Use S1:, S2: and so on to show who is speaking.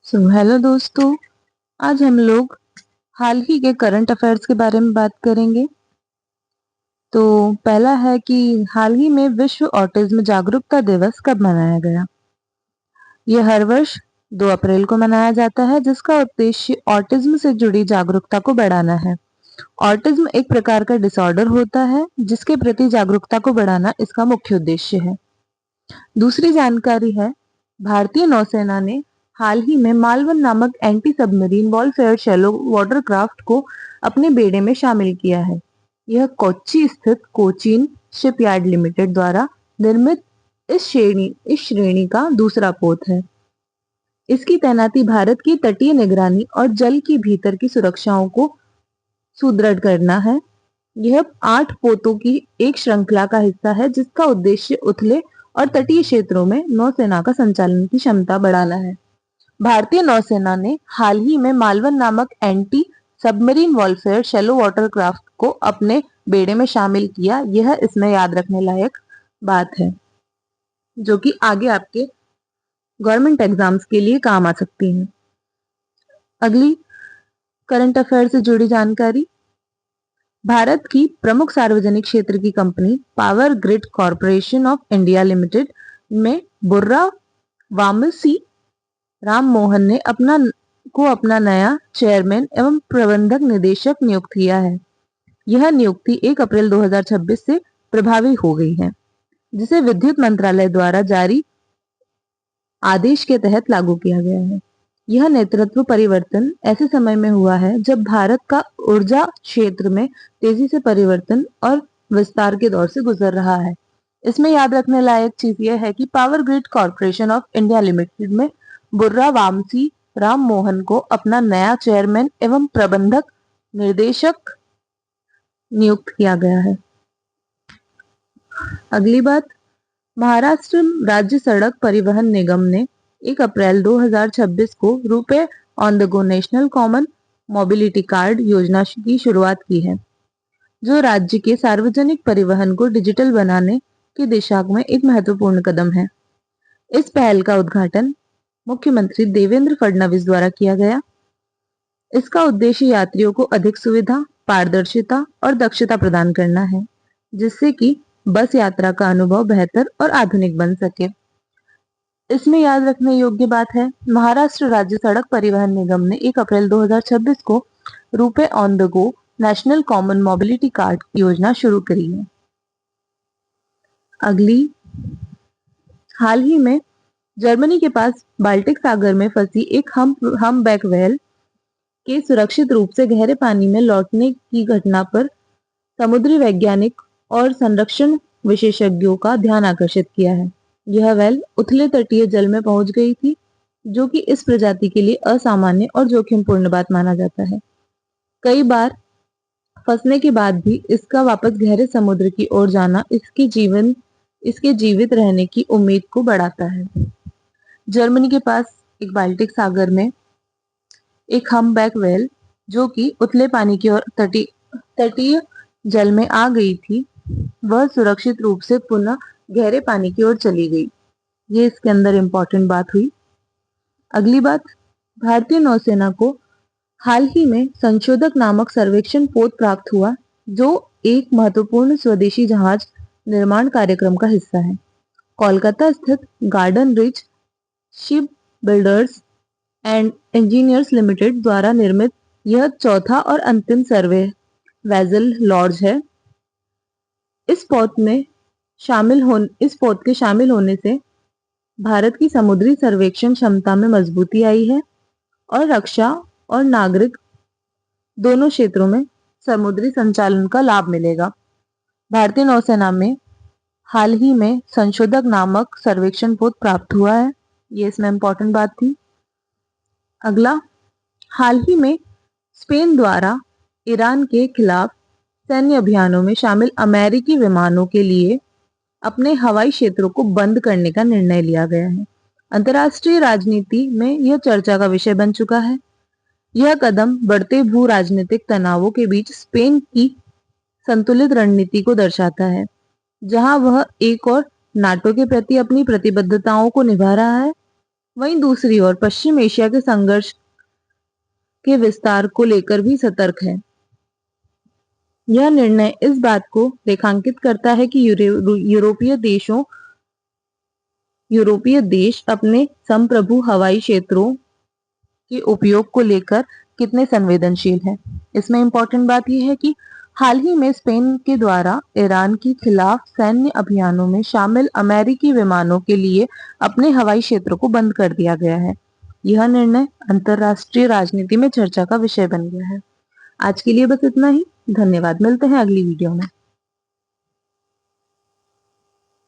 S1: Hello दोस्तों। आज हम लोग हाल ही के करंट अफेयर्स के बारे में बात करेंगे। तो पहला है कि हाल ही में विश्व ऑटिज्म जागरूकता दिवस कब मनाया गया। यह हर वर्ष 2 अप्रैल को मनाया जाता है, जिसका उद्देश्य ऑटिज्म से जुड़ी जागरूकता को बढ़ाना है। ऑटिज्म एक प्रकार का डिसऑर्डर होता है जिसके प्रति जागरूकता को बढ़ाना इसका मुख्य उद्देश्य है। दूसरी जानकारी है, भारतीय नौसेना ने हाल ही में मालवन नामक anti submarine warfare shallow watercraft को अपने बेड़े में शामिल किया है। यह कोच्चि स्थित कोचीन शिपयार्ड लिमिटेड द्वारा निर्मित इस श्रेणी का दूसरा पोत है। इसकी तैनाती भारत की तटीय निगरानी और जल की भीतर की सुरक्षाओं को सुदृढ़ करना है। यह 8 पोतों की एक श्रृंखला का हिस्सा है जिसका उद्देश्य उथले और तटीय क्षेत्रों में नौसेना का संचालन की क्षमता बढ़ाना है। भारतीय नौसेना ने हाल ही में मालवन नामक anti submarine warfare shallow watercraft को अपने बेड़े में शामिल किया। यह इसमें याद रखने लायक बात है जो कि आगे आपके गवर्नमेंट एग्जाम्स के लिए काम आ सकती है। अगली करंट अफेयर से जुड़ी जानकारी, भारत की प्रमुख सार्वजनिक क्षेत्र की company power grid corporation of India limited में बुर्रा वामसी राम मोहन ने अपना नया चेयरमैन एवं प्रबंधक निदेशक नियुक्त किया है। यह नियुक्ति 1 अप्रैल 2026 से प्रभावी हो गई है, जिसे विद्युत मंत्रालय द्वारा जारी आदेश के तहत लागू किया गया है। यह नेतृत्व परिवर्तन ऐसे समय में हुआ है जब भारत का ऊर्जा क्षेत्र में तेजी से परिवर्तन और विस्तार के दौर से गुजर रहा है। इसमें याद रखने लायक चीज यह है कि power grid corporation of India limited में बुर्रा वामसी राम मोहन को अपना नया चेयरमैन एवं प्रबंधक निर्देशक नियुक्त किया गया है। अगली बात, महाराष्ट्र राज्य सड़क परिवहन निगम ने 1 अप्रैल 2026 को रुपए on the go national common mobility card योजना की शुरुआत की है, जो राज्य के सार्वजनिक परिवहन को डिजिटल बनाने की दिशा में एक महत्वपूर्ण कदम है। इस पहल का उद्घाटन मुख्यमंत्री देवेंद्र फडणवीस द्वारा किया गया। इसका उद्देश्य यात्रियों को अधिक सुविधा, पारदर्शिता और दक्षता प्रदान करना है, जिससे कि बस यात्रा का अनुभव बेहतर और आधुनिक बन सके। इसमें याद रखने योग्य बात है, महाराष्ट्र राज्य सड़क परिवहन निगम ने 1 अप्रैल 2026 को रुपए on the go national common mobility card योजना शुरू करी है। अगली, हाल ही में जर्मनी के पास बाल्टिक सागर में फंसी एक हम्पबैक व्हेल के सुरक्षित रूप से गहरे पानी में लौटने की घटना पर समुद्री वैज्ञानिक और संरक्षण विशेषज्ञों का ध्यान आकर्षित किया है। यह व्हेल उथले तटीय जल में पहुंच गई थी, जो कि इस प्रजाति के लिए असामान्य और जोखिमपूर्ण बात माना जाता है। कई बार फंसने के बाद भी इसका वापस गहरे समुद्र की ओर जाना इसके जीवित रहने की उम्मीद को बढ़ाता है। जर्मनी के पास एक बाल्टिक सागर में एक हम्पबैक व्हेल जो कि उथले पानी की ओर तटीय जल में आ गई थी, वह सुरक्षित रूप से पुनः गहरे पानी की ओर चली गई। ये इसके अंदर इंपॉर्टेंट बात हुई। अगली बात, भारतीय नौसेना को हाल ही में संशोधक नामक सर्वेक्षण पोत प्राप्त हुआ, जो एक महत्वपूर्ण स्वदेशी जहाज निर्माण कार्यक्रम का हिस्सा है। कोलकाता स्थित garden rich ship builders and engineers limited द्वारा निर्मित यह चौथा और अंतिम सर्वे वेसल लॉन्च है। इस पोत के शामिल होने से भारत की समुद्री सर्वेक्षण क्षमता में मजबूती आई है और रक्षा और नागरिक दोनों क्षेत्रों में समुद्री संचालन का लाभ मिलेगा। भारतीय नौसेना में हाल ही में संशोधक नामक सर्वेक्षण पोत प्राप्त हुआ है। ये इसमें इंपॉर्टेंट बात थी। अगला, हाल ही में स्पेन द्वारा ईरान के खिलाफ सैन्य अभियानों में शामिल अमेरिकी विमानों के लिए अपने हवाई क्षेत्रों को बंद करने का निर्णय लिया गया है। अंतर्राष्ट्रीय राजनीति में यह चर्चा का विषय बन चुका है। यह कदम बढ़ते भू राजनीतिक तनावों के बीच स्पेन की संतुलित रणनीति को दर्शाता है, जहां वह एक और नाटो के प्रति अपनी प्रतिबद्धताओं को निभा रहा है, वहीं दूसरी ओर पश्चिम एशिया के संघर्ष के विस्तार को लेकर भी सतर्क है। यह निर्णय इस बात को रेखांकित करता है कि यूरोपीय देश अपने संप्रभु हवाई क्षेत्रों के उपयोग को लेकर कितने संवेदनशील हैं। इसमें इंपॉर्टेंट बात यह है कि हाल ही में स्पेन के द्वारा ईरान के खिलाफ सैन्य अभियानों में शामिल अमेरिकी विमानों के लिए अपने हवाई क्षेत्र को बंद कर दिया गया है। यह निर्णय अंतरराष्ट्रीय राजनीति में चर्चा का विषय बन गया है। आज के लिए बस इतना ही। धन्यवाद। मिलते हैं अगली वीडियो में।